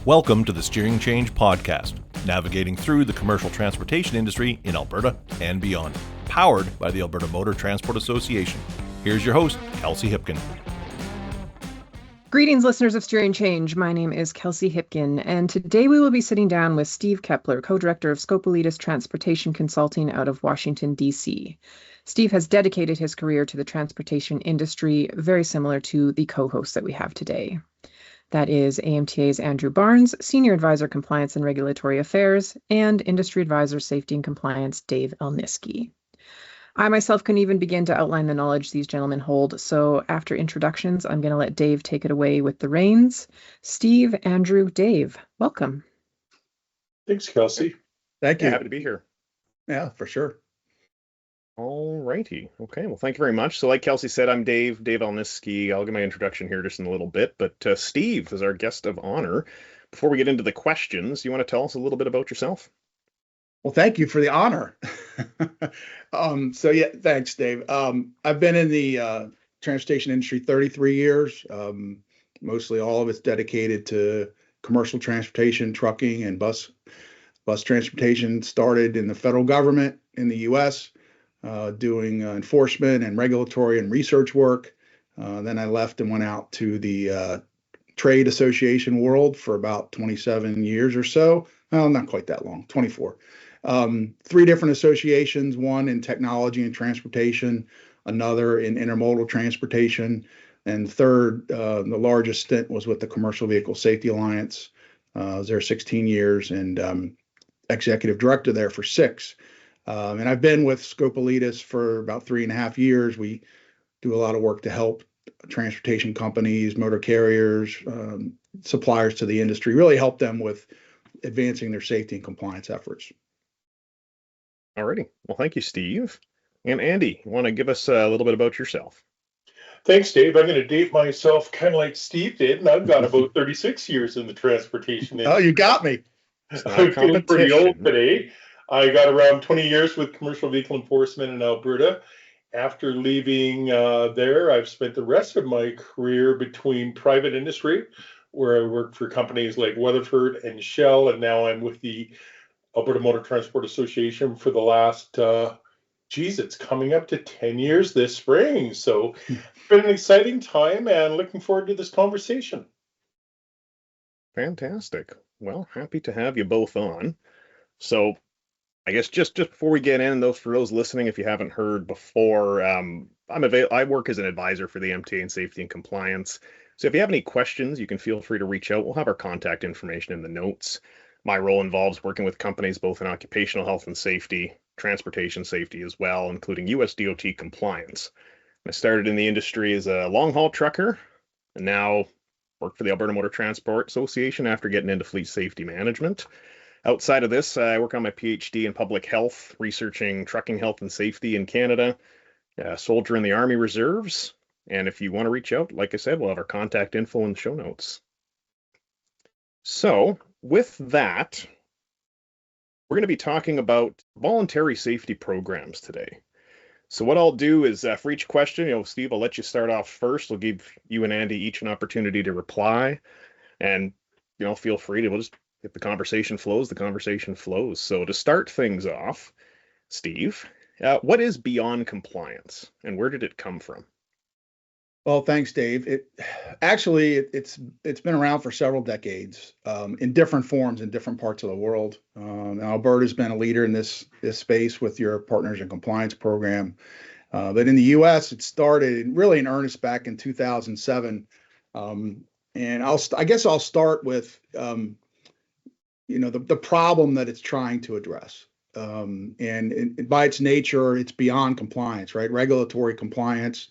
Welcome to the Steering Change Podcast, navigating through the commercial transportation industry in Alberta and beyond, powered by the Alberta Motor Transport Association. Here's your host, Kelsey Hipkin. Greetings, listeners of Steering Change. My name is Kelsey Hipkin, and today we will be sitting down with Steve Keppler, co-director of Scopelitis Transportation Consulting out of Washington, D.C. Steve has dedicated his career to the transportation industry, very similar to the co-host that we have today. That is AMTA's Andrew Barnes, Senior Advisor Compliance and Regulatory Affairs, and Industry Advisor Safety and Compliance, Dave Elniski. I myself couldn't even begin to outline the knowledge these gentlemen hold, so after introductions, I'm going to let Dave take it away with the reins. Steve, Andrew, Dave, welcome. Thanks, Kelsey. Thank you. Happy to be here. Yeah, for sure. All righty. Okay, well, thank you very much. So like Kelsey said, I'm Dave Elniski. I'll give my introduction here just in a little bit, but Steve is our guest of honor. Before we get into the questions, you want to tell us a little bit about yourself? Well, thank you for the honor. Thanks, Dave. I've been in the transportation industry 33 years. Mostly all of it's dedicated to commercial transportation, trucking, and bus transportation. Started in the federal government in the U.S., doing enforcement and regulatory and research work. Then I left and went out to the trade association world for about 27 years or so. Well, not quite that long, 24. 3 different associations, one in technology and transportation, another in intermodal transportation, and third, the largest stint was with the Commercial Vehicle Safety Alliance. I was there 16 years and executive director there for 6. And I've been with Scopelitis for about 3.5 years. We do a lot of work to help transportation companies, motor carriers, suppliers to the industry, really help them with advancing their safety and compliance efforts. Alrighty. Well, thank you, Steve. And Andy, you want to give us a little bit about yourself? Thanks, Dave. I'm going to date myself kind of like Steve did, and I've got about 36 years in the transportation industry. Oh, you got me. I'm feeling pretty old today. I got around 20 years with commercial vehicle enforcement in Alberta. After leaving there, I've spent the rest of my career between private industry, where I worked for companies like Weatherford and Shell, and now I'm with the Alberta Motor Transport Association for the last, it's coming up to 10 years this spring. So it's been an exciting time and looking forward to this conversation. Fantastic. Well, happy to have you both on. So I guess just before we get in, for those listening, if you haven't heard before, I work as an advisor for the AMTA in safety and compliance. So if you have any questions, you can feel free to reach out. We'll have our contact information in the notes. My role involves working with companies both in occupational health and safety, transportation safety as well, including US DOT compliance. I started in the industry as a long-haul trucker and now work for the Alberta Motor Transport Association after getting into fleet safety management. Outside of this, I work on my PhD in public health, researching trucking health and safety in Canada, soldier in the Army Reserves. And if you want to reach out, like I said, we'll have our contact info in the show notes. So with that, we're going to be talking about voluntary safety programs today. So what I'll do is for each question, Steve, I'll let you start off first. We'll give you and Andy each an opportunity to reply. And, feel free to, if the conversation flows, the conversation flows. So to start things off, Steve, what is beyond compliance and where did it come from? Well, thanks, Dave. It's been around for several decades in different forms in different parts of the world. Alberta's been a leader in this space with your Partners in Compliance program. But in the U.S., it started really in earnest back in 2007. And I'll start with the problem that it's trying to address. And by its nature, it's beyond compliance, right? Regulatory compliance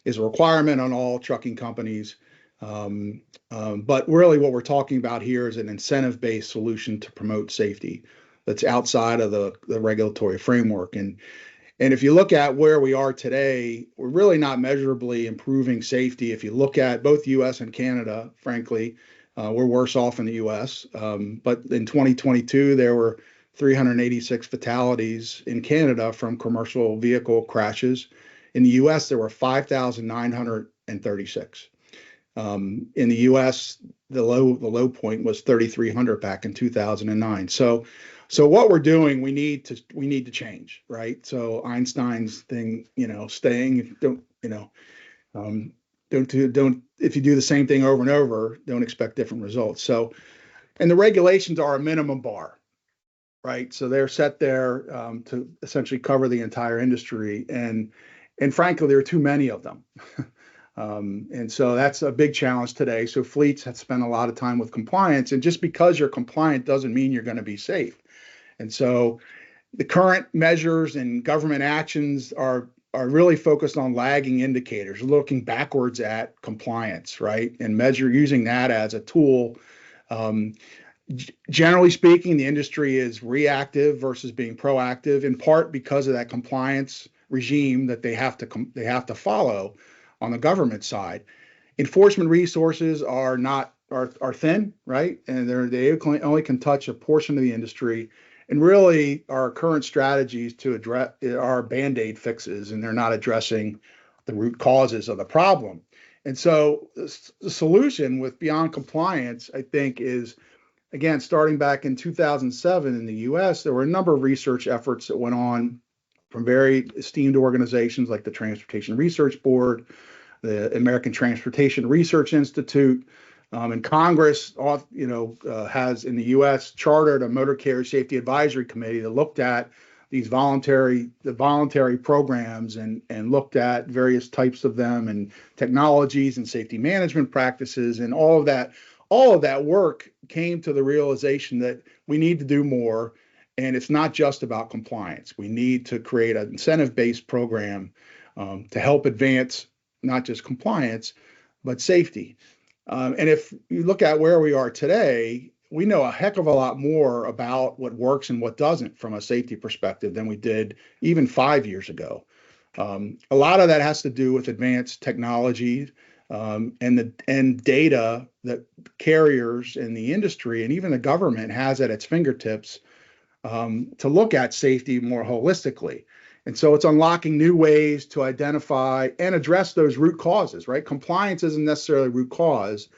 is a requirement on all trucking companies. But really what we're talking about here is an incentive-based solution to promote safety that's outside of the regulatory framework. And if you look at where we are today, we're really not measurably improving safety. If you look at both US and Canada, frankly, we're worse off in the US. But in 2022, there were 386 fatalities in Canada from commercial vehicle crashes. In the US, there were 5,936. In the U.S., the low point was 3,300 back in 2009. So what we're doing, we need to change, right? So Einstein's thing, staying, don't if you do the same thing over and over, don't expect different results. So, and the regulations are a minimum bar, right? So they're set there to essentially cover the entire industry, and frankly, there are too many of them. And so that's a big challenge today. So fleets have spent a lot of time with compliance, and just because you're compliant doesn't mean you're going to be safe. And so the current measures and government actions are really focused on lagging indicators, looking backwards at compliance, right? And using that as a tool. Generally speaking, the industry is reactive versus being proactive, in part because of that compliance regime that they have to follow on the government side. Enforcement resources are thin, right? And they only can touch a portion of the industry. And really, our current strategies to address are Band-Aid fixes, and they're not addressing the root causes of the problem. And so the solution with Beyond Compliance, I think, is, again, starting back in 2007 in the US, there were a number of research efforts that went on from very esteemed organizations like the Transportation Research Board, the American Transportation Research Institute, and Congress, has in the U.S. chartered a motor carrier safety advisory committee that looked at these voluntary programs and looked at various types of them and technologies and safety management practices, and all of that work came to the realization that we need to do more, and it's not just about compliance. We need to create an incentive-based program to help advance not just compliance, but safety. And if you look at where we are today, we know a heck of a lot more about what works and what doesn't from a safety perspective than we did even 5 years ago. A lot of that has to do with advanced technology and data that carriers in the industry and even the government has at its fingertips to look at safety more holistically. And so it's unlocking new ways to identify and address those root causes, right? Compliance isn't necessarily root cause.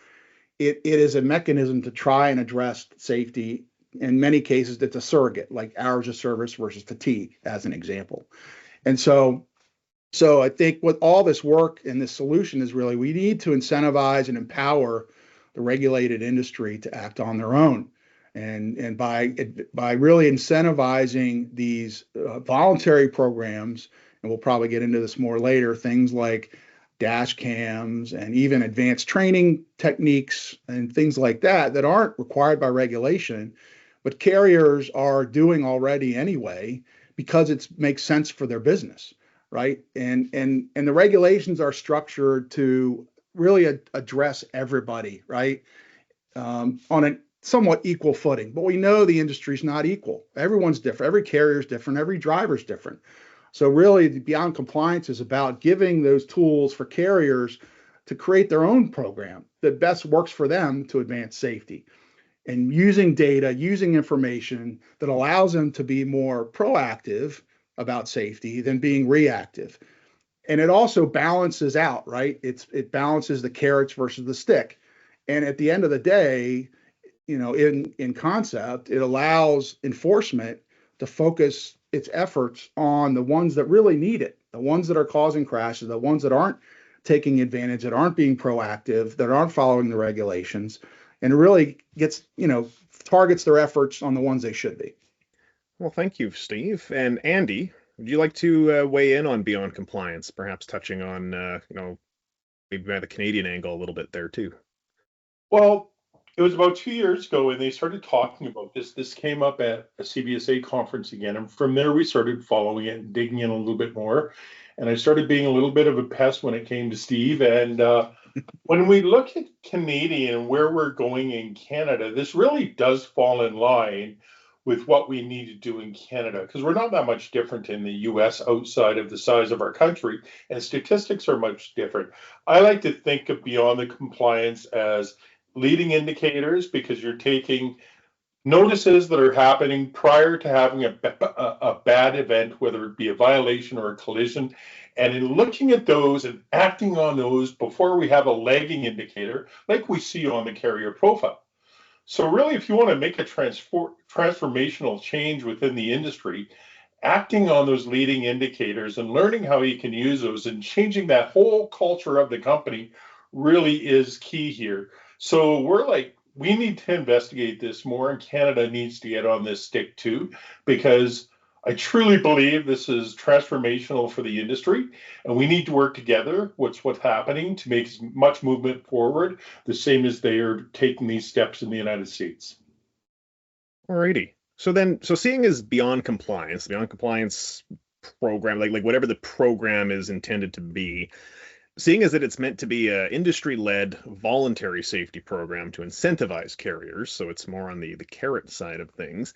It is a mechanism to try and address safety. In many cases, it's a surrogate, like hours of service versus fatigue, as an example. And so I think with all this work and this solution is really, we need to incentivize and empower the regulated industry to act on their own. And by really incentivizing these voluntary programs, and we'll probably get into this more later, things like dash cams and even advanced training techniques and things like that aren't required by regulation, but carriers are doing already anyway because it makes sense for their business, right? And the regulations are structured to really address everybody, right? On a somewhat equal footing, but we know the industry's not equal. Everyone's different. Every carrier is different. Every driver's different. So really, the Beyond Compliance is about giving those tools for carriers to create their own program that best works for them to advance safety, and using data, using information that allows them to be more proactive about safety than being reactive. And it also balances out, right? It balances the carrots versus the stick. And at the end of the day, in concept, it allows enforcement to focus its efforts on the ones that really need it, the ones that are causing crashes, the ones that aren't taking advantage, that aren't being proactive, that aren't following the regulations, and it really targets their efforts on the ones they should be. Well, thank you, Steve. And Andy, would you like to weigh in on Beyond Compliance, perhaps touching on, maybe by the Canadian angle a little bit there too? Well, it was about 2 years ago when they started talking about this. This came up at a CBSA conference again. And from there, we started following it and digging in a little bit more. And I started being a little bit of a pest when it came to Steve. And when we look at Canadian and where we're going in Canada, this really does fall in line with what we need to do in Canada, because we're not that much different in the US outside of the size of our country, and statistics are much different. I like to think of Beyond the Compliance as leading indicators, because you're taking notices that are happening prior to having a bad event, whether it be a violation or a collision. And in looking at those and acting on those before we have a lagging indicator, like we see on the carrier profile. So really, if you want to make a transformational change within the industry, acting on those leading indicators and learning how you can use those and changing that whole culture of the company really is key here. So we need to investigate this more, and Canada needs to get on this stick too, because I truly believe this is transformational for the industry, and we need to work together. What's happening to make as much movement forward, the same as they are taking these steps in the United States. Alrighty. So seeing as beyond compliance program, like whatever the program is intended to be, seeing as that it's meant to be an industry-led voluntary safety program to incentivize carriers, so it's more on the carrot side of things,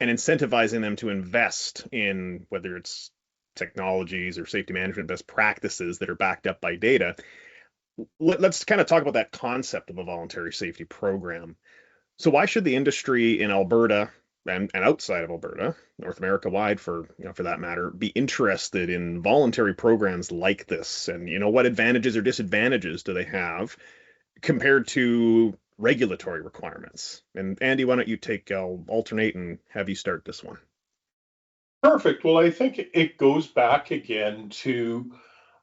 and incentivizing them to invest in whether it's technologies or safety management best practices that are backed up by data. Let's kind of talk about that concept of a voluntary safety program. So why should the industry in Alberta and outside of Alberta, North America wide for that matter, be interested in voluntary programs like this? And what advantages or disadvantages do they have compared to regulatory requirements? And Andy, why don't you I'll alternate and have you start this one. Perfect. Well, I think it goes back again to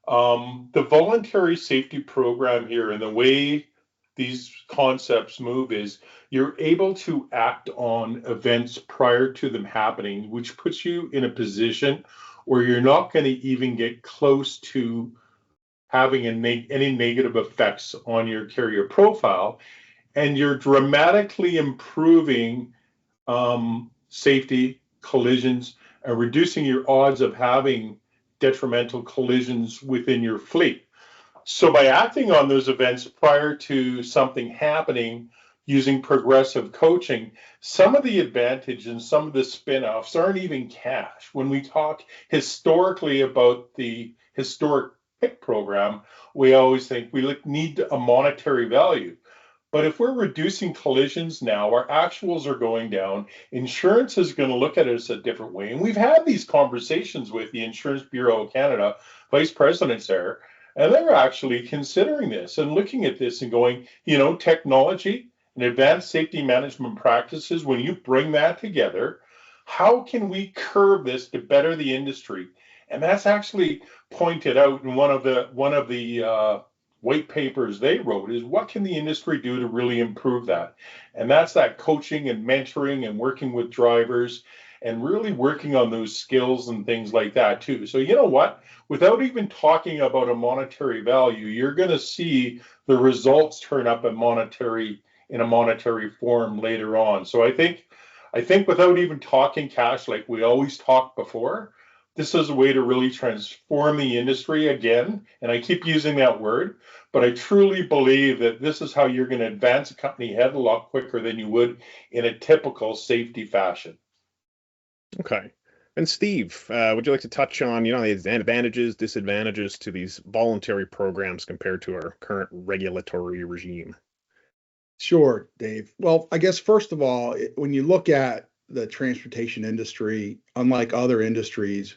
the voluntary safety program here, and the way these concepts move is you're able to act on events prior to them happening, which puts you in a position where you're not going to even get close to having any negative effects on your carrier profile. And you're dramatically improving safety, collisions, and reducing your odds of having detrimental collisions within your fleet. So by acting on those events prior to something happening, using progressive coaching, some of the advantage and some of the spin-offs aren't even cash. When we talk historically about the historic PIC program, we always think we need a monetary value. But if we're reducing collisions now, our actuals are going down. Insurance is going to look at us a different way. And we've had these conversations with the Insurance Bureau of Canada, vice presidents there, and they're actually considering this and looking at this and going, technology and advanced safety management practices, when you bring that together, how can we curb this to better the industry? And that's actually pointed out in one of the white papers they wrote, is what can the industry do to really improve that? And that's that coaching and mentoring and working with drivers and really working on those skills and things like that too. So you know what? Without even talking about a monetary value, you're going to see the results turn up in a monetary form later on. So I think without even talking cash like we always talked before, this is a way to really transform the industry again. And I keep using that word, but I truly believe that this is how you're going to advance a company ahead a lot quicker than you would in a typical safety fashion. Okay. And Steve, would you like to touch on, the advantages, disadvantages to these voluntary programs compared to our current regulatory regime? Sure, Dave. Well, I guess first of all, when you look at the transportation industry, unlike other industries,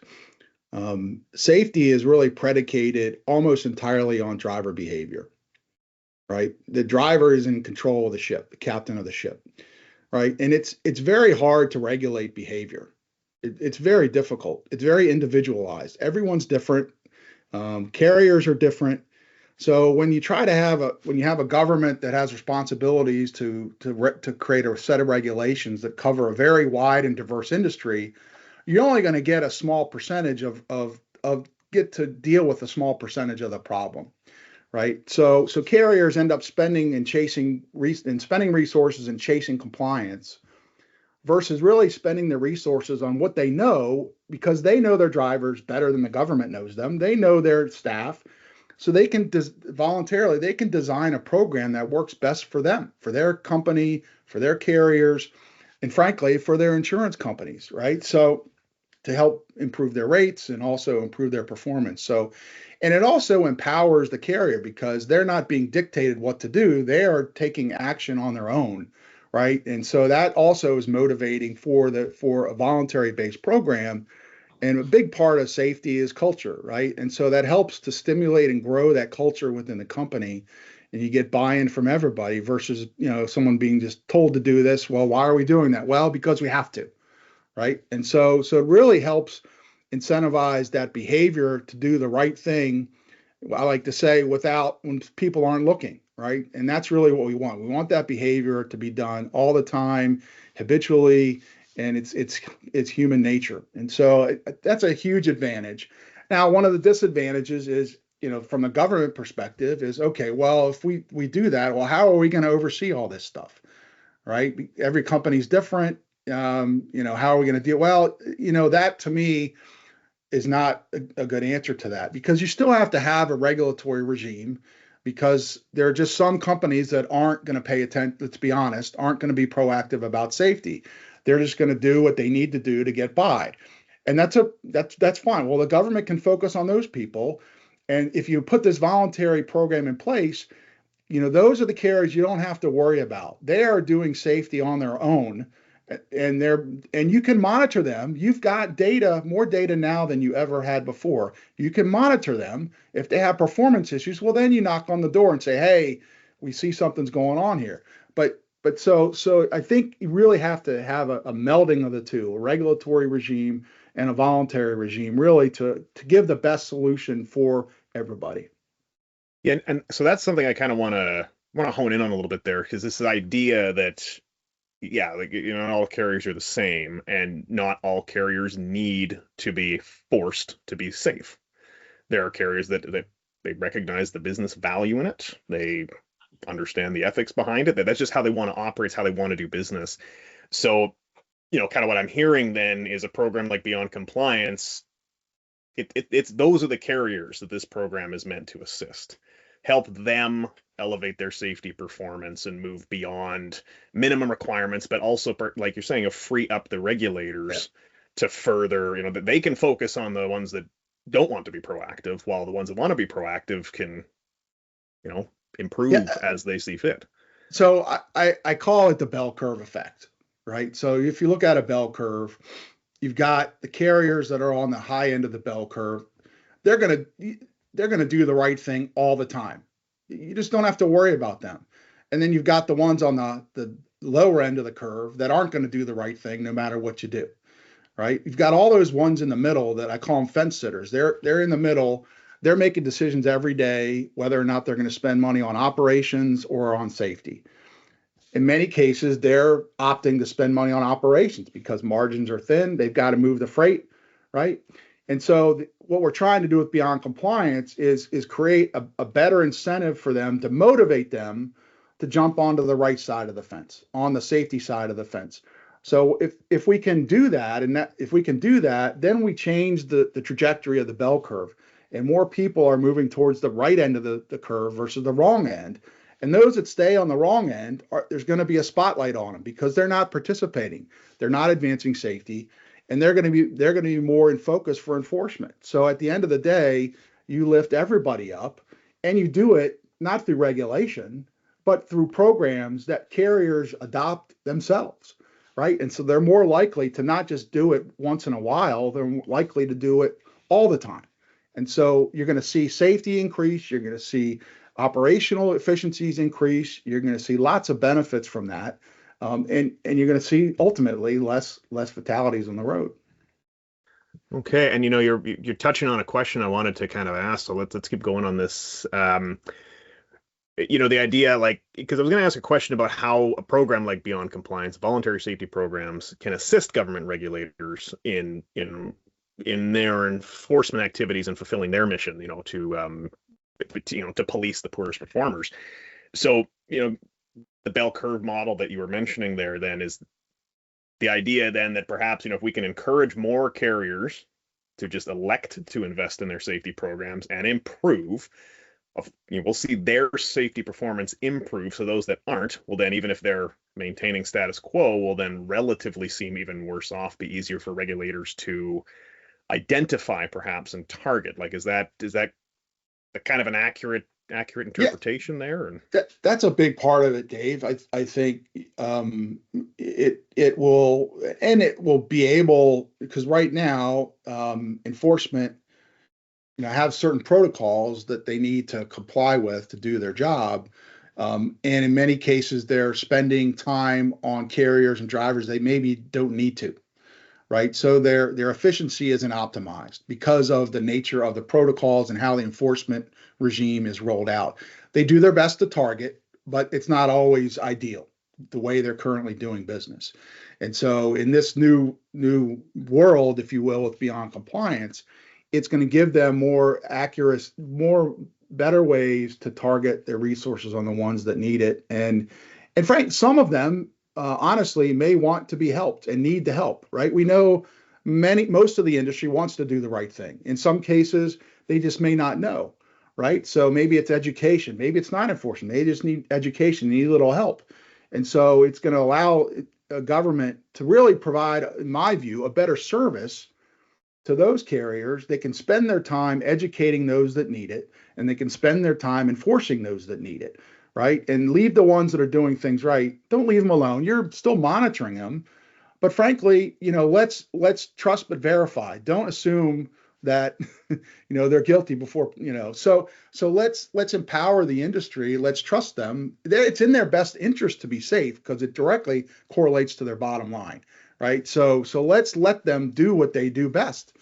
safety is really predicated almost entirely on driver behavior, right? The driver is in control of the ship, the captain of the ship, right? And it's very hard to regulate behavior. It's very difficult. It's very individualized. Everyone's different. Carriers are different. So when you try to have a government that has responsibilities to create a set of regulations that cover a very wide and diverse industry, you're only going to get a small percentage of get to deal with a small percentage of the problem, right? So carriers end up spending resources and chasing compliance versus really spending their resources on what they know, because they know their drivers better than the government knows them. They know their staff. So they can voluntarily, they can design a program that works best for them, for their company, for their carriers, and frankly, for their insurance companies, right? So to help improve their rates and also improve their performance. So, and it also empowers the carrier because they're not being dictated what to do. They are taking action on their own right? And so that also is motivating for a voluntary based program. And a big part of safety is culture, right? And so that helps to stimulate and grow that culture within the company. And you get buy-in from everybody versus, someone being just told to do this. Well, why are we doing that? Well, because we have to, right? And so it really helps incentivize that behavior to do the right thing. I like to say when people aren't looking, right? And that's really what we want. We want that behavior to be done all the time, habitually, and it's human nature. And so that's a huge advantage. Now, one of the disadvantages is, from the government perspective is, okay, well, if we do that, well, how are we going to oversee all this stuff, right? Every company's different. How are we going to deal? Well, that to me is not a good answer to that, because you still have to have a regulatory regime, because there are just some companies that aren't going to pay attention, let's be honest, aren't going to be proactive about safety. They're just going to do what they need to do to get by. And that's fine. Well, the government can focus on those people. And if you put this voluntary program in place, those are the carriers you don't have to worry about. They are doing safety on their own, and you can monitor them. You've got data, more data now than you ever had before. You can monitor them. If they have performance issues, well, then you knock on the door and say, hey, we see something's going on here. But so I think you really have to have a melding of the two, a regulatory regime and a voluntary regime, really to give the best solution for everybody. Yeah, and so that's something I kind of want to hone in on a little bit there, because this idea that, yeah, like, not all carriers are the same, and not all carriers need to be forced to be safe. There are carriers that they recognize the business value in it. They understand the ethics behind it. That's just how they want to operate, it's how they want to do business. So, kind of what I'm hearing then is a program like Beyond Compliance. It's those are the carriers that this program is meant to assist, help them elevate their safety performance and move beyond minimum requirements, but also, like you're saying, free up the regulators to further, that they can focus on the ones that don't want to be proactive, while the ones that want to be proactive can, improve as they see fit. So I call it the bell curve effect, right? So if you look at a bell curve, you've got the carriers that are on the high end of the bell curve. They're going to do the right thing all the time. You just don't have to worry about them. And then you've got the ones on the lower end of the curve that aren't going to do the right thing no matter what you do, right? You've got all those ones in the middle that I call them fence sitters. They're in the middle. They're making decisions every day whether or not they're going to spend money on operations or on safety. In many cases, they're opting to spend money on operations because margins are thin. They've got to move the freight, right? And so what we're trying to do with Beyond Compliance is create a better incentive for them, to motivate them to jump onto the right side of the fence, on the safety side of the fence. So if we can do that, then we change the trajectory of the bell curve, and more people are moving towards the right end of the curve versus the wrong end. And those that stay on the wrong end, there's going to be a spotlight on them because they're not participating, they're not advancing safety, and they're going to be more in focus for enforcement. So at the end of the day, you lift everybody up, and you do it not through regulation, but through programs that carriers adopt themselves, right? And so they're more likely to not just do it once in a while, they're likely to do it all the time. And so you're going to see safety increase, you're going to see operational efficiencies increase, you're going to see lots of benefits from that. And you're going to see ultimately less fatalities on the road. Okay, and you're touching on a question I wanted to kind of ask, so let's keep going on this. The idea, like, because I was going to ask a question about how a program like Beyond Compliance, voluntary safety programs, can assist government regulators in their enforcement activities and fulfilling their mission, to police the poorest performers. So, the bell curve model that you were mentioning there then is the idea then that perhaps, if we can encourage more carriers to just elect to invest in their safety programs and improve, we'll see their safety performance improve. So those that aren't will then, even if they're maintaining status quo, will then relatively seem even worse off, be easier for regulators to identify perhaps and target. Like, is that a kind of an accurate accurate interpretation there? And that's a big part of it, Dave. I think it will be able, because right now enforcement, have certain protocols that they need to comply with to do their job. And in many cases, they're spending time on carriers and drivers they maybe don't need to, right? So their efficiency isn't optimized because of the nature of the protocols and how the enforcement regime is rolled out. They do their best to target, but it's not always ideal the way they're currently doing business. And so in this new world, if you will, with beyond compliance, it's going to give them more accurate, better ways to target their resources on the ones that need it. And frankly, some of them honestly may want to be helped and need the help, right? We know most of the industry wants to do the right thing. In some cases, they just may not know, right? So maybe it's education, maybe it's not enforcement. They just need education, need a little help. And so it's going to allow a government to really provide, in my view, a better service to those carriers. They can spend their time educating those that need it, and they can spend their time enforcing those that need it, right? And leave the ones that are doing things right. Don't leave them alone. You're still monitoring them, but frankly, let's trust but verify. Don't assume that they're guilty before. So let's empower the industry. Let's trust them. It's in their best interest to be safe because it directly correlates to their bottom line. Right. So let's let them do what they do best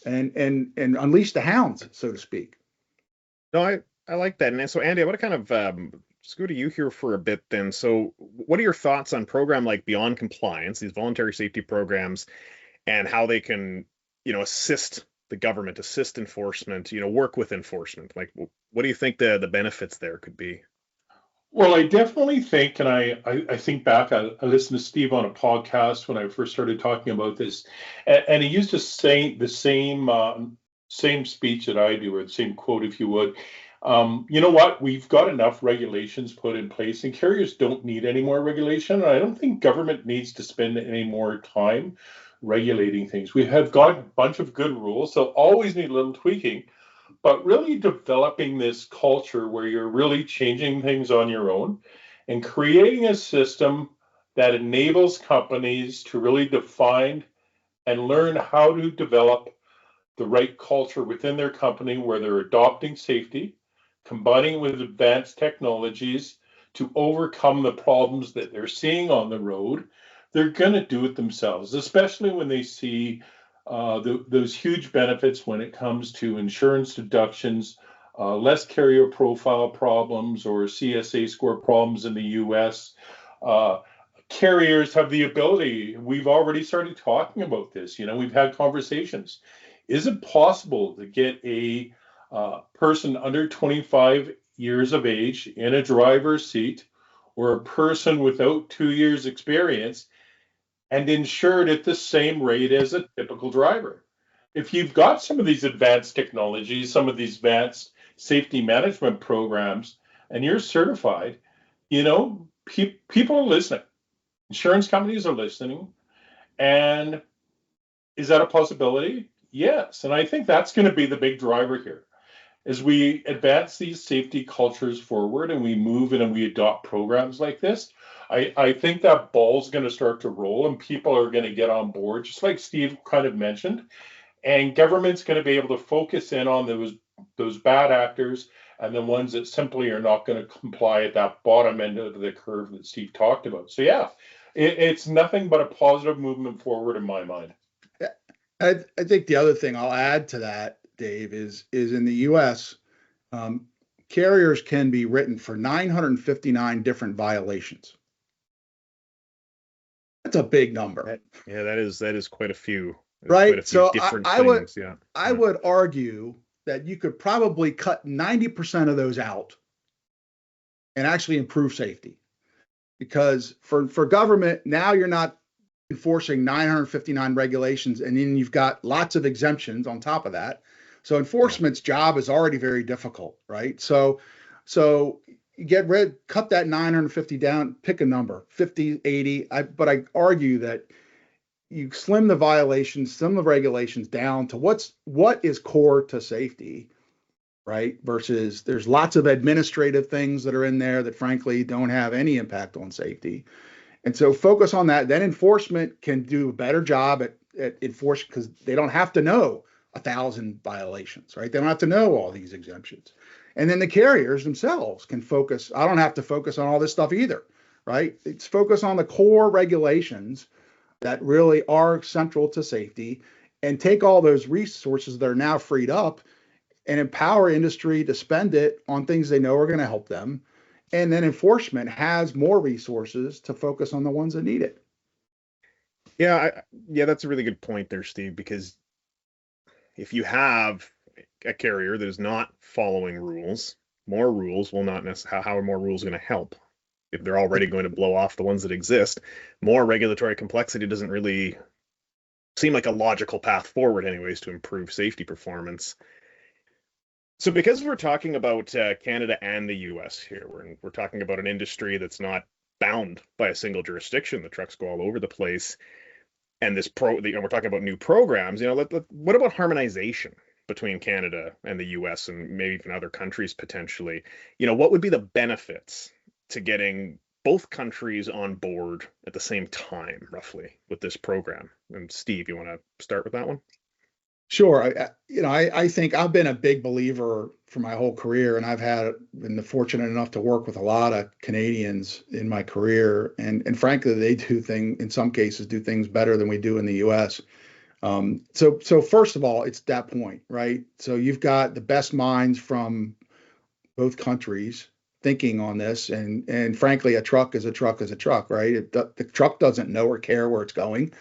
and unleash the hounds, so to speak. No, I like that. And so, Andy, I want to kind of just go to you here for a bit then. So what are your thoughts on program like Beyond Compliance, these voluntary safety programs, and how they can, assist the government, assist enforcement, work with enforcement? Like, what do you think the benefits there could be? Well, I definitely think, and I think back, I listened to Steve on a podcast when I first started talking about this, and he used to say the same speech that I do, or the same quote, if you would. You know what? We've got enough regulations put in place, and carriers don't need any more regulation. And I don't think government needs to spend any more time regulating things. We have got a bunch of good rules. They'll always need a little tweaking. But really developing this culture where you're really changing things on your own and creating a system that enables companies to really define and learn how to develop the right culture within their company where they're adopting safety, combining with advanced technologies to overcome the problems that they're seeing on the road. They're going to do it themselves, especially when they see those huge benefits when it comes to insurance deductions, less carrier profile problems or CSA score problems in the US. Carriers have the ability, we've already started talking about this, we've had conversations. Is it possible to get a person under 25 years of age in a driver's seat or a person without 2 years experience and insured at the same rate as a typical driver? If you've got some of these advanced technologies, some of these advanced safety management programs, and you're certified, people are listening. Insurance companies are listening. And is that a possibility? Yes. And I think that's going to be the big driver here. As we advance these safety cultures forward and we move in and we adopt programs like this, I think that ball's going to start to roll and people are going to get on board, just like Steve kind of mentioned. And government's going to be able to focus in on those bad actors and the ones that simply are not going to comply at that bottom end of the curve that Steve talked about. So yeah, it's nothing but a positive movement forward in my mind. I think the other thing I'll add to that, Dave, is in the U.S., carriers can be written for 959 different violations. That's a big number. That is quite a few. Right. So I would argue that you could probably cut 90% of those out and actually improve safety. Because for government, now you're not enforcing 959 regulations, and then you've got lots of exemptions on top of that. So enforcement's job is already very difficult, right? So you cut that 950 down, pick a number, 50, 80. But I argue that you slim the regulations down to what is core to safety, right? Versus there's lots of administrative things that are in there that frankly don't have any impact on safety. And so focus on that. Then enforcement can do a better job at enforcement because they don't have to know 1,000 violations, right? They don't have to know all these exemptions. And then the carriers themselves can focus. I don't have to focus on all this stuff either, right? It's focus on the core regulations that really are central to safety and take all those resources that are now freed up and empower industry to spend it on things they know are going to help them. And then enforcement has more resources to focus on the ones that need it. Yeah, that's a really good point there, Steve, because if you have a carrier that is not following rules, more rules will not necessarily, how are more rules going to help? If they're already going to blow off the ones that exist, more regulatory complexity doesn't really seem like a logical path forward anyways to improve safety performance. So because we're talking about Canada and the US here, we're talking about an industry that's not bound by a single jurisdiction. The trucks go all over the place. And we're talking about new programs, what about harmonization between Canada and the US and maybe even other countries potentially? What would be the benefits to getting both countries on board at the same time, roughly, with this program? And Steve, you want to start with that one? Sure. I think I've been a big believer for my whole career, and I've been fortunate enough to work with a lot of Canadians in my career, and frankly, they in some cases do things better than we do in the U.S. So first of all, it's that point, right? So you've got the best minds from both countries thinking on this, and frankly, a truck is a truck is a truck, right? The truck doesn't know or care where it's going.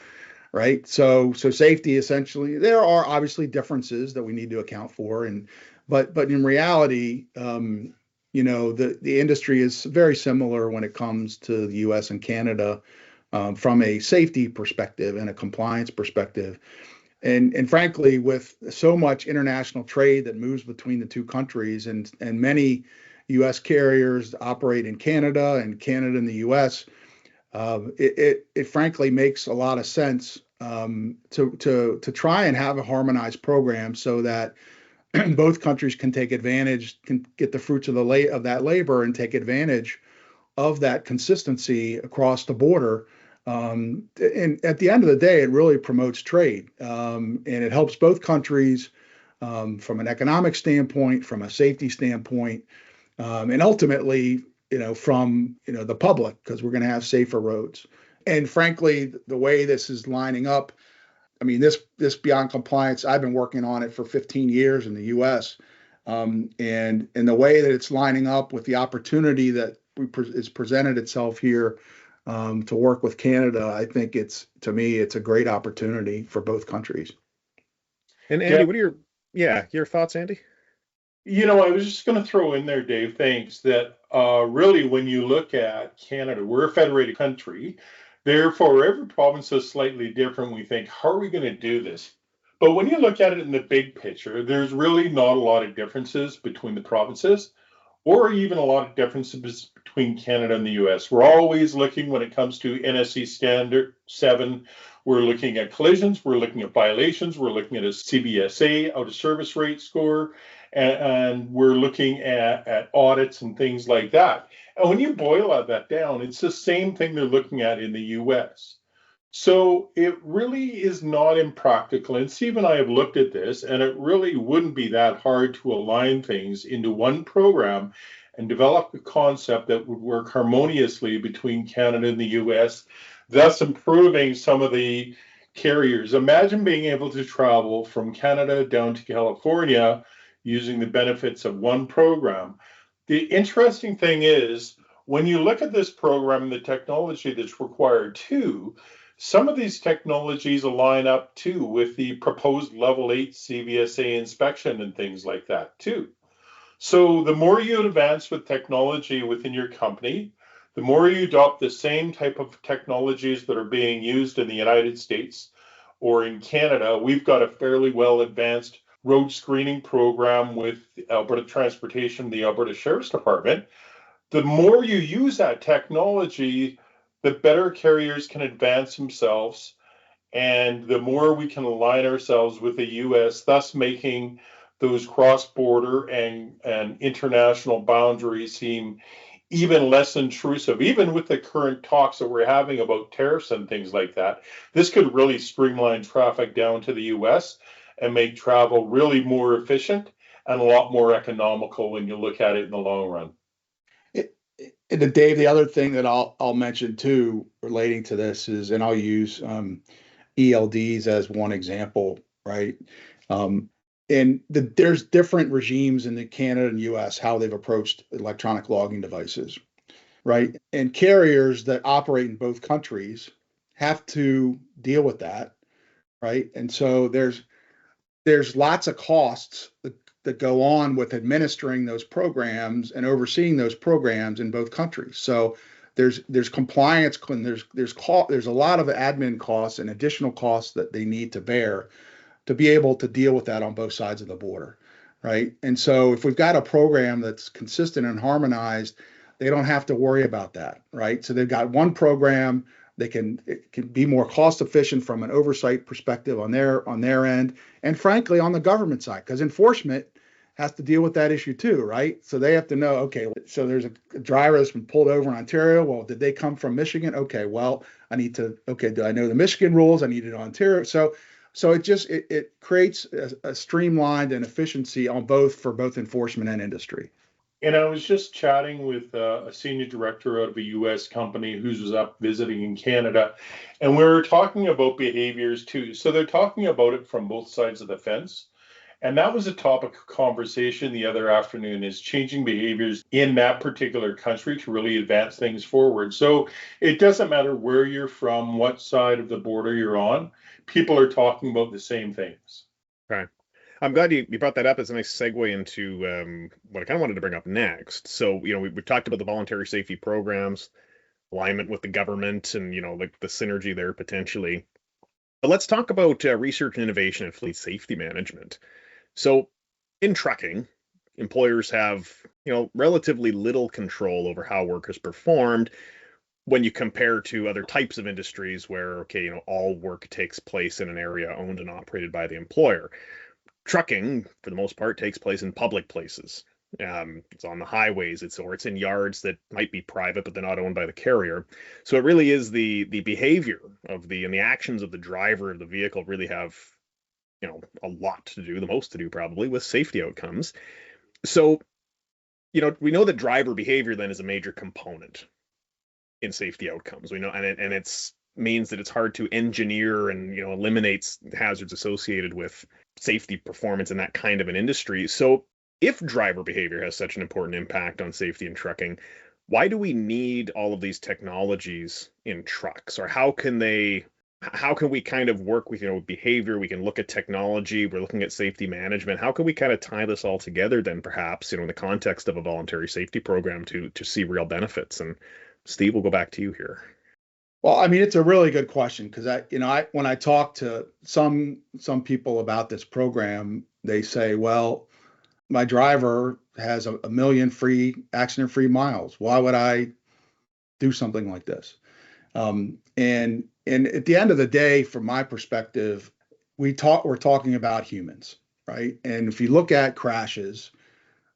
Right. So safety, essentially, there are obviously differences that we need to account for. But in reality, the industry is very similar when it comes to the US and Canada from a safety perspective and a compliance perspective. And frankly, with so much international trade that moves between the two countries and many US carriers operate in Canada and Canada and the US, it frankly makes a lot of sense to try and have a harmonized program so that both countries can take advantage, can get the fruits of that labor and take advantage of that consistency across the border. And at the end of the day, it really promotes trade, and it helps both countries from an economic standpoint, from a safety standpoint, and ultimately, from the public, because we're going to have safer roads. And frankly, the way this is lining up, I mean, this beyond compliance, I've been working on it for 15 years in the U.S. And the way that it's lining up with the opportunity that is presented itself here to work with Canada, I think to me, it's a great opportunity for both countries. And Andy, what are your thoughts, Andy? I was just going to throw in there, Dave, thanks, that really when you look at Canada, we're a federated country. Therefore, every province is slightly different. We think, how are we going to do this? But when you look at it in the big picture, there's really not a lot of differences between the provinces or even a lot of differences between Canada and the US. We're always looking, when it comes to NSC Standard 7, we're looking at collisions, we're looking at violations, we're looking at a CBSA, out of service rate score, and we're looking at audits and things like that. And when you boil all that down, it's the same thing they're looking at in the US. So it really is not impractical. And Steve and I have looked at this, and it really wouldn't be that hard to align things into one program and develop a concept that would work harmoniously between Canada and the US, thus improving some of the carriers. Imagine being able to travel from Canada down to California using the benefits of one program. The interesting thing is, when you look at this program and the technology that's required too, some of these technologies align up too with the proposed level 8 CVSA inspection and things like that too. So the more you advance with technology within your company, the more you adopt the same type of technologies that are being used in the United States or in Canada. We've got a fairly well advanced road screening program with Alberta Transportation, the Alberta Sheriff's Department. The more you use that technology, the better carriers can advance themselves, and the more we can align ourselves with the US, thus making those cross-border and international boundaries seem even less intrusive, even with the current talks that we're having about tariffs and things like that. This could really streamline traffic down to the US and make travel really more efficient and a lot more economical when you look at it in the long run. Dave, the other thing that I'll mention too, relating to this is, and I'll use ELDs as one example, right? There's different regimes in the Canada and US how they've approached electronic logging devices, right? And carriers that operate in both countries have to deal with that, right? And so there's lots of costs that go on with administering those programs and overseeing those programs in both countries. So there's compliance and there's a lot of admin costs and additional costs that they need to bear to be able to deal with that on both sides of the border, right? And so if we've got a program that's consistent and harmonized, they don't have to worry about that, right? So they've got one program. It can be more cost efficient from an oversight perspective on their end, and frankly on the government side, because enforcement has to deal with that issue too, right? So they have to know, okay, so there's a driver that's been pulled over in Ontario. Well, did they come from Michigan? Okay, well, do I know the Michigan rules? I need it on Ontario. So it creates a streamlined and efficiency for both enforcement and industry. And I was just chatting with a senior director out of a U.S. company who was up visiting in Canada, and we were talking about behaviors too. So they're talking about it from both sides of the fence. And that was a topic of conversation the other afternoon, is changing behaviors in that particular country to really advance things forward. So it doesn't matter where you're from, what side of the border you're on, people are talking about the same things. Okay. I'm glad you brought that up as a nice segue into what I kind of wanted to bring up next. So, we've talked about the voluntary safety programs, alignment with the government, and, like the synergy there potentially. But let's talk about research and innovation and fleet safety management. So in trucking, employers have, relatively little control over how work is performed when you compare to other types of industries where, all work takes place in an area owned and operated by the employer. Trucking, for the most part, takes place in public places. It's on the highways, it's in yards that might be private, but they're not owned by the carrier. So it really is the behavior and the actions of the driver of the vehicle really have, a lot to do, the most to do probably, with safety outcomes. So, we know that driver behavior then is a major component in safety outcomes. We know, and it's means that it's hard to engineer and, eliminates hazards associated with safety performance in that kind of an industry. So if driver behavior has such an important impact on safety in trucking, why do we need all of these technologies in trucks? Or how can we kind of work with, behavior? We can look at technology. We're looking at safety management. How can we kind of tie this all together then, perhaps, in the context of a voluntary safety program to see real benefits? And Steve, we'll go back to you here. Well, I mean, it's a really good question, because when I talk to some people about this program, they say, well, my driver has a million accident-free miles. Why would I do something like this? And at the end of the day, from my perspective, we're talking about humans, right? And if you look at crashes,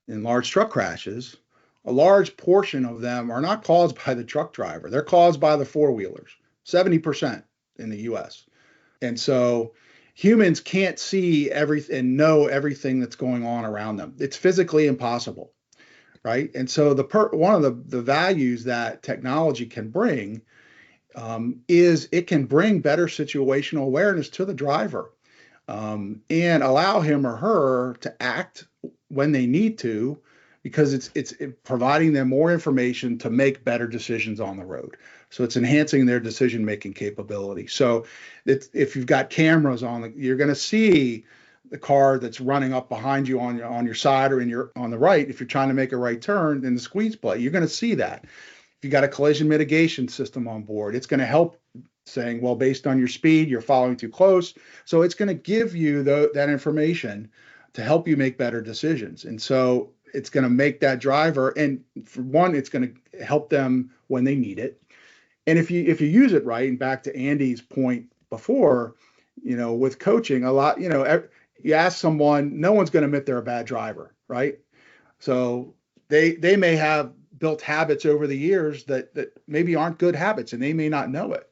in large truck crashes, a large portion of them are not caused by the truck driver. They're caused by the four-wheelers, 70% in the US. And so humans can't see everything and know everything that's going on around them. It's physically impossible, right? And so one of the values that technology can bring is it can bring better situational awareness to the driver, and allow him or her to act when they need to, because it's providing them more information to make better decisions on the road. So it's enhancing their decision-making capability. So if you've got cameras on, you're going to see the car that's running up behind you on your side or on the right. If you're trying to make a right turn in the squeeze plate, you're going to see that. If you got a collision mitigation system on board, it's going to help saying, well, based on your speed, you're following too close. So it's going to give you that information to help you make better decisions. And so it's going to make that driver, and for one, it's going to help them when they need it. And if you use it right, and back to Andy's point before, with coaching, a lot, you ask someone, no one's going to admit they're a bad driver, right? So they may have built habits over the years that maybe aren't good habits, and they may not know it.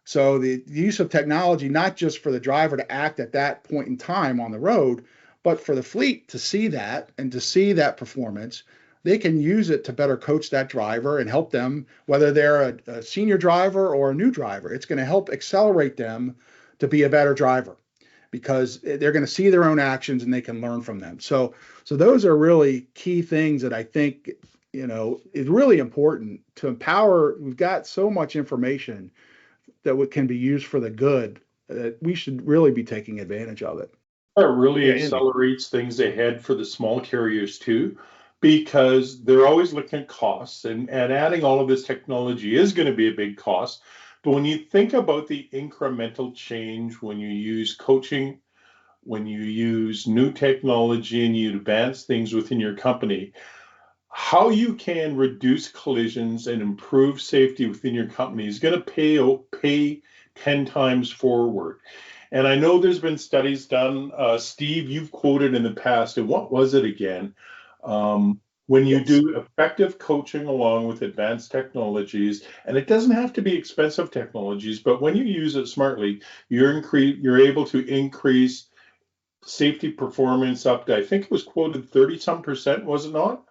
So the use of technology, not just for the driver to act at that point in time on the road, but for the fleet to see that and to see that performance, they can use it to better coach that driver and help them, whether they're a senior driver or a new driver. It's going to help accelerate them to be a better driver because they're going to see their own actions and they can learn from them. So those are really key things that I think, is really important to empower. We've got so much information that can be used for the good, we should really be taking advantage of it. It really accelerates things ahead for the small carriers too, because they're always looking at costs, and adding all of this technology is going to be a big cost. But when you think about the incremental change, when you use coaching, when you use new technology and you advance things within your company, how you can reduce collisions and improve safety within your company is going to pay 10 times forward. And I know there's been studies done. Steve, you've quoted in the past, and what was it again? When you do effective coaching along with advanced technologies, and it doesn't have to be expensive technologies, but when you use it smartly, you're able to increase safety performance up to, I think it was quoted 30-some%, was it not?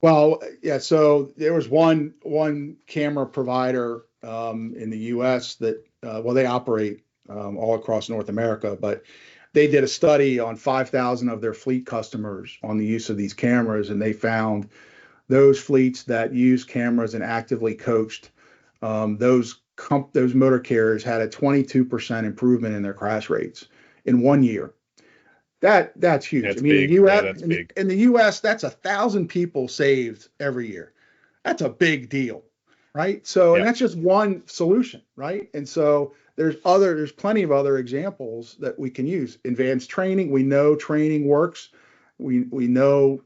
Well, yeah. So there was one camera provider in the U.S. that, they operate all across North America, but they did a study on 5,000 of their fleet customers on the use of these cameras, and they found those fleets that use cameras and actively coached, those motor carriers had a 22% improvement in their crash rates in 1 year. That's huge. That's I mean, big. That's big. In the U.S., that's 1,000 people saved every year. That's a big deal, right? So, and that's just one solution, right? And so there's plenty of other examples that we can use. Advanced training, we know training works. We know,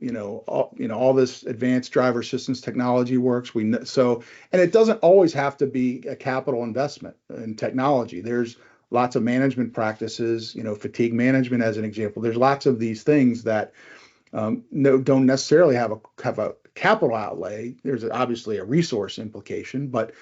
all this advanced driver assistance technology works. We know, and it doesn't always have to be a capital investment in technology. There's lots of management practices, fatigue management as an example. There's lots of these things that don't necessarily have a capital outlay. There's obviously a resource implication, but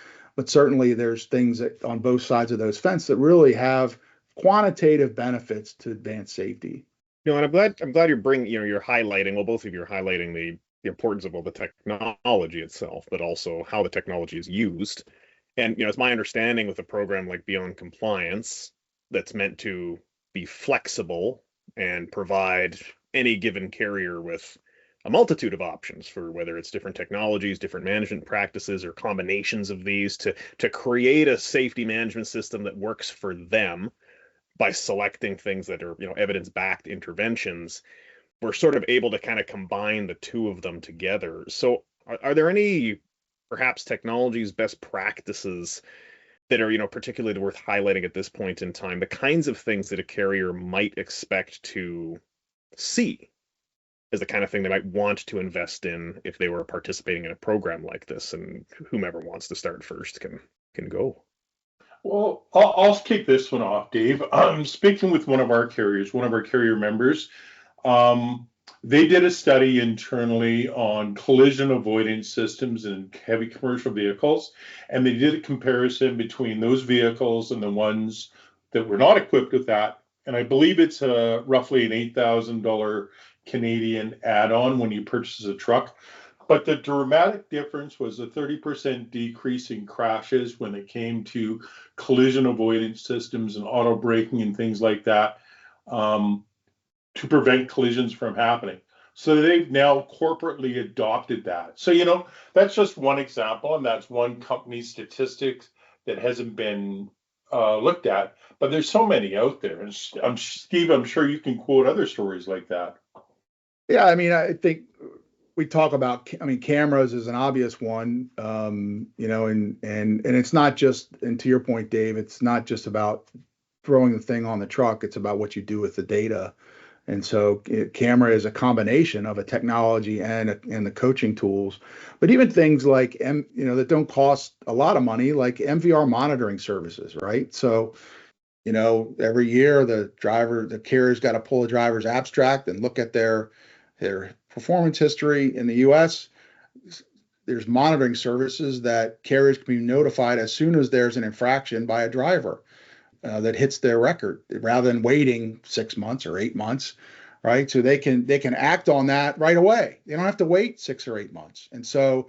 certainly there's things that on both sides of those fence that really have quantitative benefits to advanced safety. And I'm glad you're bringing, you're highlighting, well, both of you are highlighting the importance of the technology itself, but also how the technology is used. And, it's my understanding with a program like Beyond Compliance that's meant to be flexible and provide any given carrier with a multitude of options for whether it's different technologies, different management practices, or combinations of these to create a safety management system that works for them by selecting things that are, evidence-backed interventions. We're sort of able to kind of combine the two of them together. So are there any perhaps technologies, best practices that are, particularly worth highlighting at this point in time, the kinds of things that a carrier might expect to see as the kind of thing they might want to invest in if they were participating in a program like this? And whomever wants to start first can go. Well, I'll kick this one off, Dave. Speaking with one of our carrier members, they did a study internally on collision avoidance systems in heavy commercial vehicles, and they did a comparison between those vehicles and the ones that were not equipped with that. And I believe it's roughly an $8,000 Canadian add-on when you purchase a truck. But the dramatic difference was a 30% decrease in crashes when it came to collision avoidance systems and auto braking and things like that, to prevent collisions from happening. So they've now corporately adopted that. So, that's just one example, and that's one company statistic that hasn't been looked at. But there's so many out there. And Steve, I'm sure you can quote other stories like that. Yeah, I mean, I think we talk about, cameras is an obvious one, and it's not just, and to your point, Dave, it's not just about throwing the thing on the truck. It's about what you do with the data. And so camera is a combination of a technology and the coaching tools, but even things like, that don't cost a lot of money, like MVR monitoring services, right? So Every year the carrier's got to pull a driver's abstract and look at their performance history in the U.S. There's monitoring services that carriers can be notified as soon as there's an infraction by a driver that hits their record, rather than waiting 6 months or 8 months, right? So they can act on that right away. They don't have to wait 6 or 8 months, and so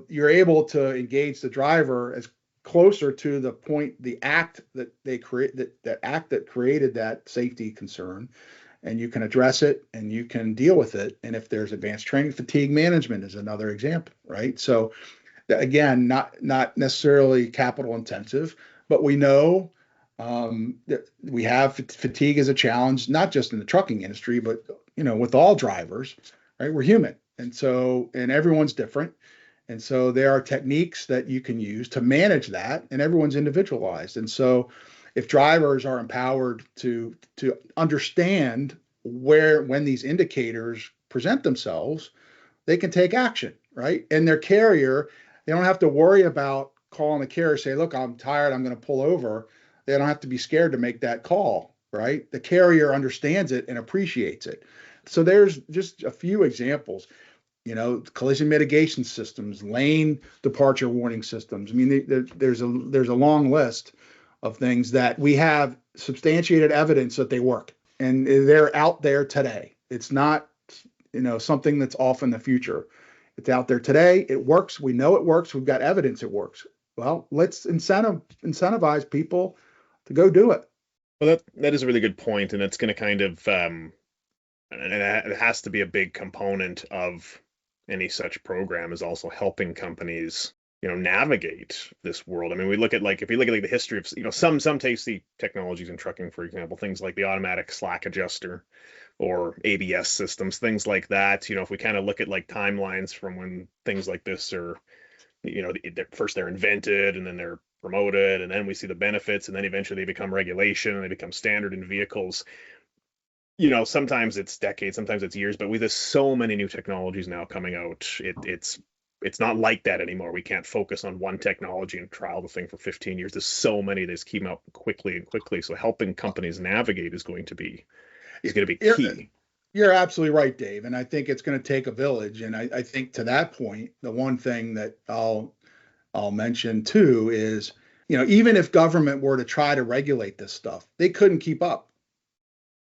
you're able to engage the driver as closer to the point, the act that they create, that act that created that safety concern, and you can address it and you can deal with it. And if there's advanced training, fatigue management is another example, right? So again, not necessarily capital intensive, but we know that we have fatigue as a challenge, not just in the trucking industry, but with all drivers, right? We're human, and everyone's different. And so there are techniques that you can use to manage that, and everyone's individualized. And so if drivers are empowered to understand when these indicators present themselves, they can take action, right? And their carrier, they don't have to worry about calling the carrier, say, look, I'm tired, I'm going to pull over. They don't have to be scared to make that call, right? The carrier understands it and appreciates it. So there's just a few examples. Collision mitigation systems, lane departure warning systems. I mean, there's a long list of things that we have substantiated evidence that they work, and they're out there today. It's not, something that's off in the future. It's out there today. It works. We know it works. We've got evidence it works. Well, let's incentivize people to go do it. Well, that is a really good point, and it's going to kind of, and it has to be a big component of any such program, is also helping companies, navigate this world. I mean, if you look at the history of, some tasty technologies in trucking, for example, things like the automatic slack adjuster or ABS systems, things like that. If we kind of look at timelines from when things like this are, first they're invented and then they're promoted, and then we see the benefits, and then eventually they become regulation and they become standard in vehicles. Sometimes it's decades, sometimes it's years, but there's so many new technologies now coming out. It's not like that anymore. We can't focus on one technology and trial the thing for 15 years. There's so many that's keep out quickly. So helping companies navigate is going to be key. You're absolutely right, Dave. And I think it's going to take a village. And I think to that point, the one thing that I'll mention too is, even if government were to try to regulate this stuff, they couldn't keep up.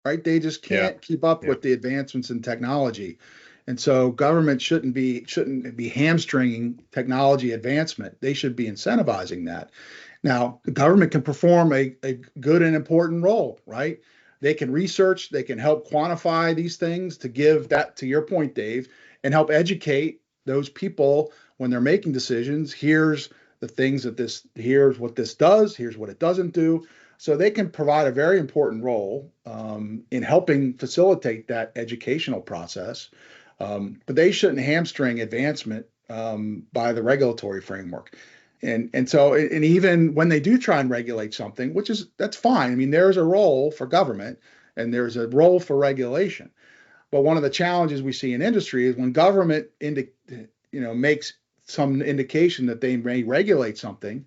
Right? They just can't keep up with the advancements in technology. And so government shouldn't be hamstringing technology advancement. They should be incentivizing that. Now, the government can perform a good and important role, right? They can research, they can help quantify these things, to give that, to your point, Dave, and help educate those people when they're making decisions. Here's the things here's what this does, here's what it doesn't do. So they can provide a very important role in helping facilitate that educational process, but they shouldn't hamstring advancement by the regulatory framework. And even when they do try and regulate something, that's fine. I mean, there's a role for government and there's a role for regulation. But one of the challenges we see in industry is when government makes some indication that they may regulate something,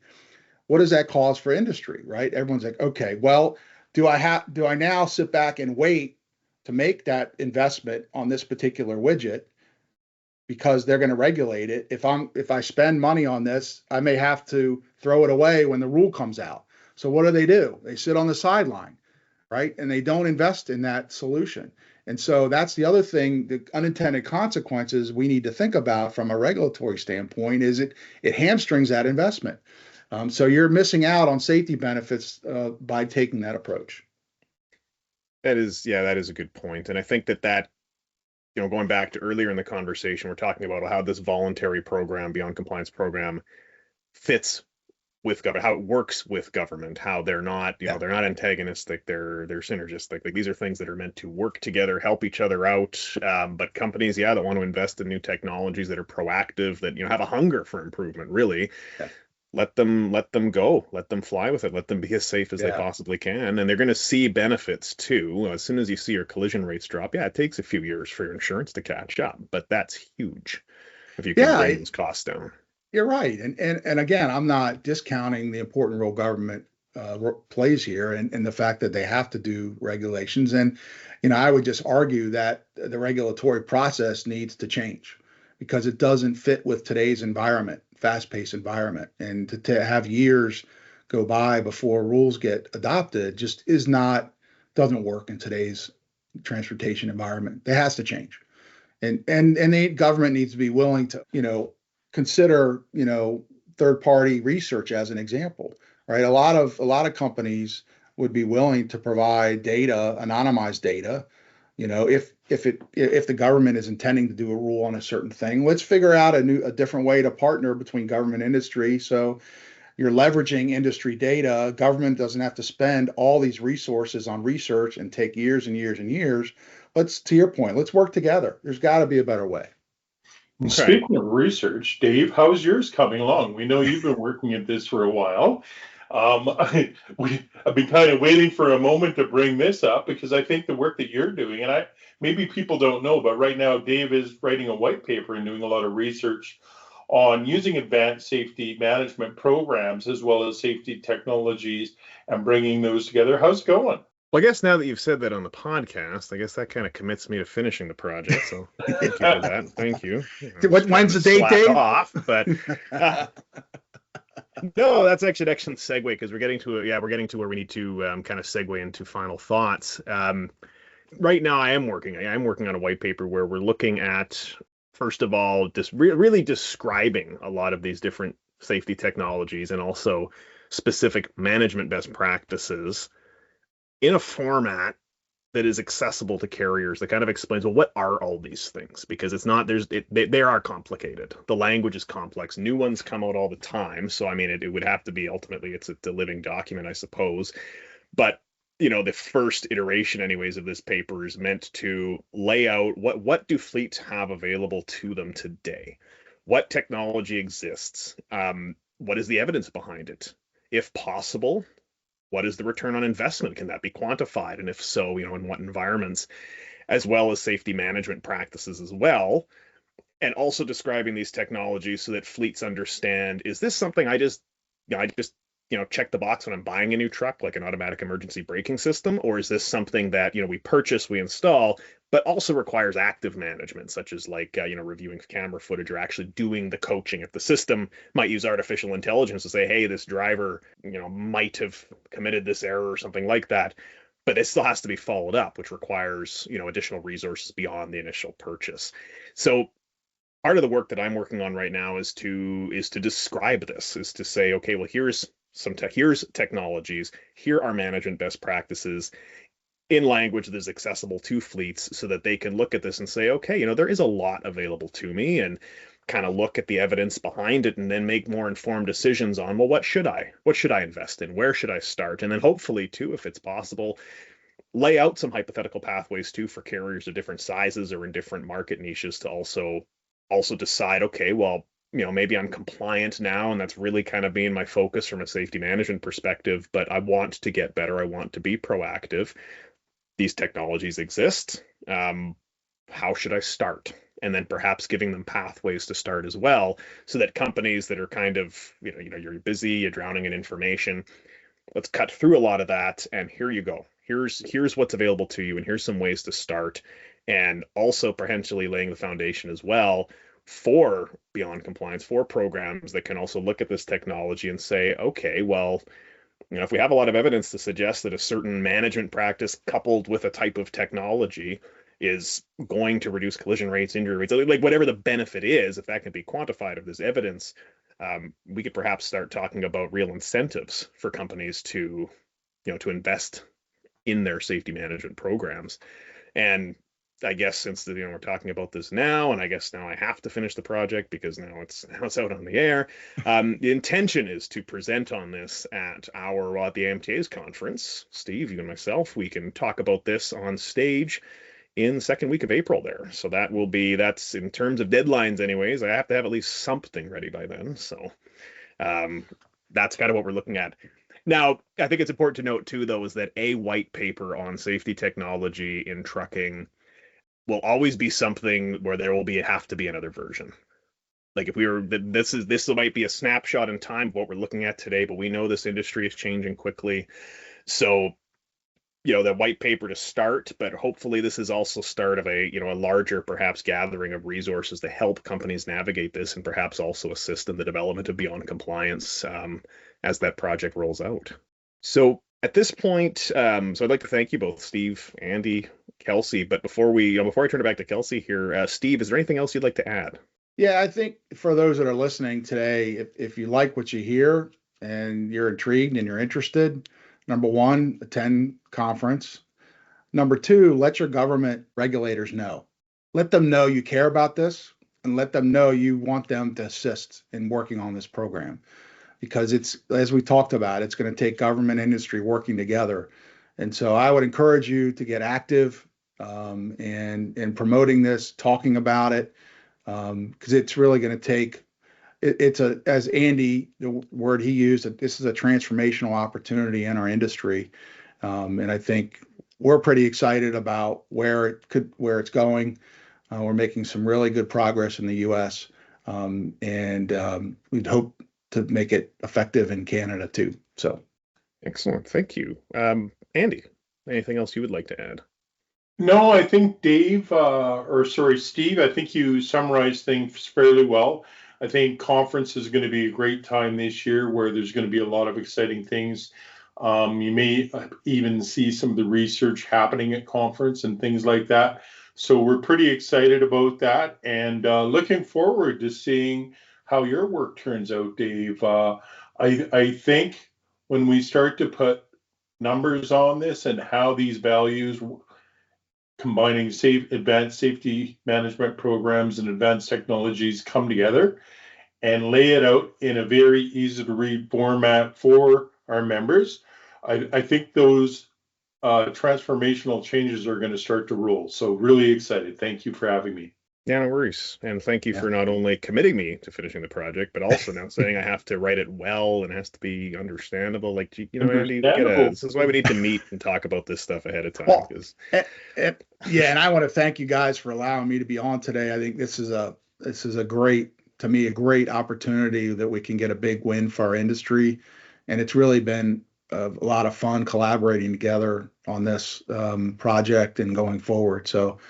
what does that cause for industry, right? Everyone's like, okay, well, do I now sit back and wait to make that investment on this particular widget because they're going to regulate it? If I spend money on this, I may have to throw it away when the rule comes out. So what do? They sit on the sideline, right? And they don't invest in that solution. And so that's the other thing, the unintended consequences we need to think about from a regulatory standpoint is it hamstrings that investment. So you're missing out on safety benefits by taking that approach. That is a good point. And I think that going back to earlier in the conversation, we're talking about how this voluntary program, beyond compliance program, fits with government, how it works with government, how they're not, they're not antagonistic, they're synergistic. Like, these are things that are meant to work together, help each other out. But companies, that want to invest in new technologies that are proactive, that have a hunger for improvement, really. Yeah. Let them go, let them fly with it, let them be as safe as they possibly can. And they're going to see benefits too. As soon as you see your collision rates drop, it takes a few years for your insurance to catch up, but that's huge if you can bring those costs down. You're right. And again, I'm not discounting the important role government plays here, and the fact that they have to do regulations. And I would just argue that the regulatory process needs to change because it doesn't fit with today's environment, fast-paced environment, and to have years go by before rules get adopted just doesn't work in today's transportation environment. It has to change, and the government needs to be willing to consider third-party research as an example, right? A lot of companies would be willing to provide data, anonymized data, if the government is intending to do a rule on a certain thing. Let's figure out a different way to partner between government and industry, so you're leveraging industry data. Government doesn't have to spend all these resources on research and take years and years and years. To your point, let's work together. There's got to be a better way. Okay. Speaking of research, Dave, how's yours coming along? We know you've been working at this for a while. I've been kind of waiting for a moment to bring this up because I think the work that you're doing, and maybe people don't know, but right now Dave is writing a white paper and doing a lot of research on using advanced safety management programs as well as safety technologies and bringing those together. How's it going? Well, I guess now that you've said that on the podcast, I guess that kind of commits me to finishing the project. So thank you for that. Thank you. When's the date, Dave? Off, but no, that's actually an excellent segue because we're getting to where we need to kind of segue into final thoughts. Right now, I am working on a white paper where we're looking at, first of all, just really describing a lot of these different safety technologies and also specific management best practices in a format that is accessible to carriers, that kind of explains, well, what are all these things? Because they are complicated. The language is complex. New ones come out all the time. So, I mean, it would have to be, ultimately, it's a living document, I suppose. But, the first iteration, anyways, of this paper is meant to lay out what do fleets have available to them today? What technology exists? What is the evidence behind it? If possible, what is the return on investment? Can that be quantified? And if so, in what environments, as well as safety management practices as well. And also describing these technologies so that fleets understand, is this something I just check the box when I'm buying a new truck, like an automatic emergency braking system? Or is this something that, we purchase, we install, but also requires active management, such as reviewing camera footage or actually doing the coaching? If the system might use artificial intelligence to say, hey, this driver, might have committed this error or something like that, but it still has to be followed up, which requires, additional resources beyond the initial purchase. So part of the work that I'm working on right now is to describe this, is to say, okay, well, here's technologies, here are management best practices in language that is accessible to fleets so that they can look at this and say, okay, there is a lot available to me, and kind of look at the evidence behind it and then make more informed decisions on, well, what should I invest in? Where should I start? And then hopefully too, if it's possible, lay out some hypothetical pathways too for carriers of different sizes or in different market niches to also decide, okay, well, maybe I'm compliant now, and that's really kind of being my focus from a safety management perspective, but I want to get better. I want to be proactive. These technologies exist. How should I start? And then perhaps giving them pathways to start as well, so that companies that are kind of, you're busy, you're drowning in information, let's cut through a lot of that, and here you go. Here's what's available to you, and here's some ways to start, and also potentially laying the foundation as well for beyond compliance, for programs that can also look at this technology and say, okay, well, if we have a lot of evidence to suggest that a certain management practice coupled with a type of technology is going to reduce collision rates, injury rates, like whatever the benefit is, if that can be quantified, if there's evidence, we could perhaps start talking about real incentives for companies to invest in their safety management programs. And I guess since we're talking about this now, and I guess now I have to finish the project because now it's out on the air. The intention is to present on this at the AMTA's conference. Steve, you and myself, we can talk about this on stage in the second week of April there. So that's in terms of deadlines anyways. I have to have at least something ready by then. So that's kind of what we're looking at. Now, I think it's important to note too, though, is that a white paper on safety technology in trucking will always be something where there will have to be another version. Like if we were, this might be a snapshot in time of what we're looking at today, but we know this industry is changing quickly. So, that white paper to start, but hopefully this is also start of a larger perhaps gathering of resources to help companies navigate this and perhaps also assist in the development of beyond compliance as that project rolls out. So at this point, so I'd like to thank you both, Steve, Andy, Kelsey. But before I turn it back to Kelsey here, Steve, is there anything else you'd like to add? Yeah, I think for those that are listening today, if you like what you hear and you're intrigued and you're interested, number one, attend conference. Number two, let your government regulators know. Let them know you care about this and let them know you want them to assist in working on this program. Because it's, as we talked about, it's going to take government industry working together. And so I would encourage you to get active in promoting this, talking about it, because it's really going to take, as Andy, the word he used, this is a transformational opportunity in our industry. And I think we're pretty excited about where it's going. We're making some really good progress in the U.S. And we'd hope to make it effective in Canada too. So, excellent, thank you, Andy. Anything else you would like to add? No, I think Steve, I think you summarized things fairly well. I think conference is going to be a great time this year where there's going to be a lot of exciting things. You may even see some of the research happening at conference and things like that. So we're pretty excited about that and looking forward to seeing how your work turns out, Dave. I think when we start to put numbers on this and how these values, combining advanced safety management programs and advanced technologies, come together and lay it out in a very easy to read format for our members, I think those transformational changes are going to start to roll. So really excited. Thank you for having me. Yeah, no worries. And thank you for not only committing me to finishing the project, but also now saying I have to write it well and it has to be understandable. Like, Andy, this is why we need to meet and talk about this stuff ahead of time. Well, and I want to thank you guys for allowing me to be on today. I think this is a great opportunity that we can get a big win for our industry. And it's really been a lot of fun collaborating together on this project and going forward. So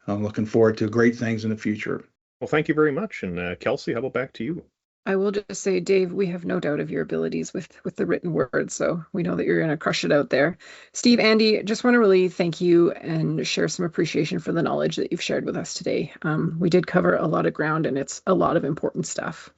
I'm looking forward to great things in the future. Well, thank you very much. And Kelsey, how about back to you? I will just say, Dave, we have no doubt of your abilities with the written word, so we know that you're going to crush it out there. Steve, Andy, just want to really thank you and share some appreciation for the knowledge that you've shared with us today. We did cover a lot of ground, and it's a lot of important stuff.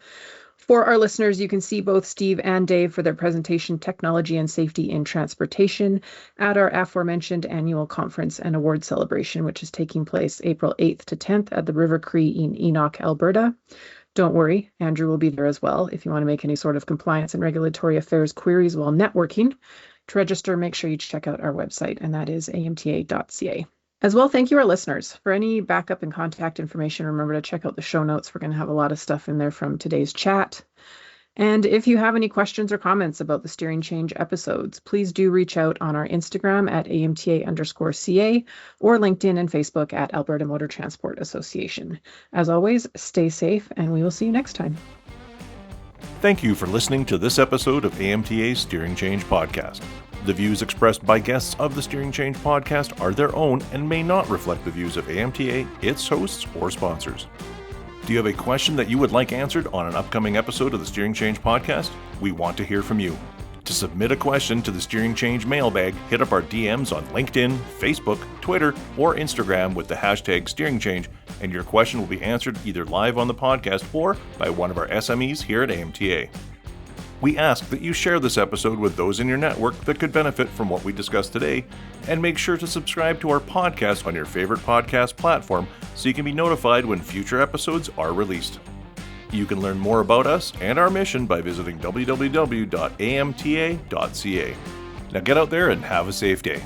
For our listeners, you can see both Steve and Dave for their presentation, Technology and Safety in Transportation, at our aforementioned annual conference and award celebration, which is taking place April 8th to 10th at the River Cree in Enoch, Alberta. Don't worry, Andrew will be there as well. If you want to make any sort of compliance and regulatory affairs queries while networking, to register, make sure you check out our website, and that is amta.ca. As well, thank you, our listeners. For any backup and contact information, remember to check out the show notes. We're going to have a lot of stuff in there from today's chat. And if you have any questions or comments about the Steering Change episodes, please do reach out on our Instagram at AMTA_CA or LinkedIn and Facebook at Alberta Motor Transport Association. As always, stay safe, and we will see you next time. Thank you for listening to this episode of AMTA's Steering Change Podcast. The views expressed by guests of the Steering Change Podcast are their own and may not reflect the views of AMTA, its hosts, or sponsors. Do you have a question that you would like answered on an upcoming episode of the Steering Change Podcast? We want to hear from you. To submit a question to the Steering Change mailbag, hit up our DMs on LinkedIn, Facebook, Twitter, or Instagram with the hashtag Steering Change, and your question will be answered either live on the podcast or by one of our SMEs here at AMTA. We ask that you share this episode with those in your network that could benefit from what we discussed today, and make sure to subscribe to our podcast on your favorite podcast platform so you can be notified when future episodes are released. You can learn more about us and our mission by visiting www.amta.ca. Now get out there and have a safe day.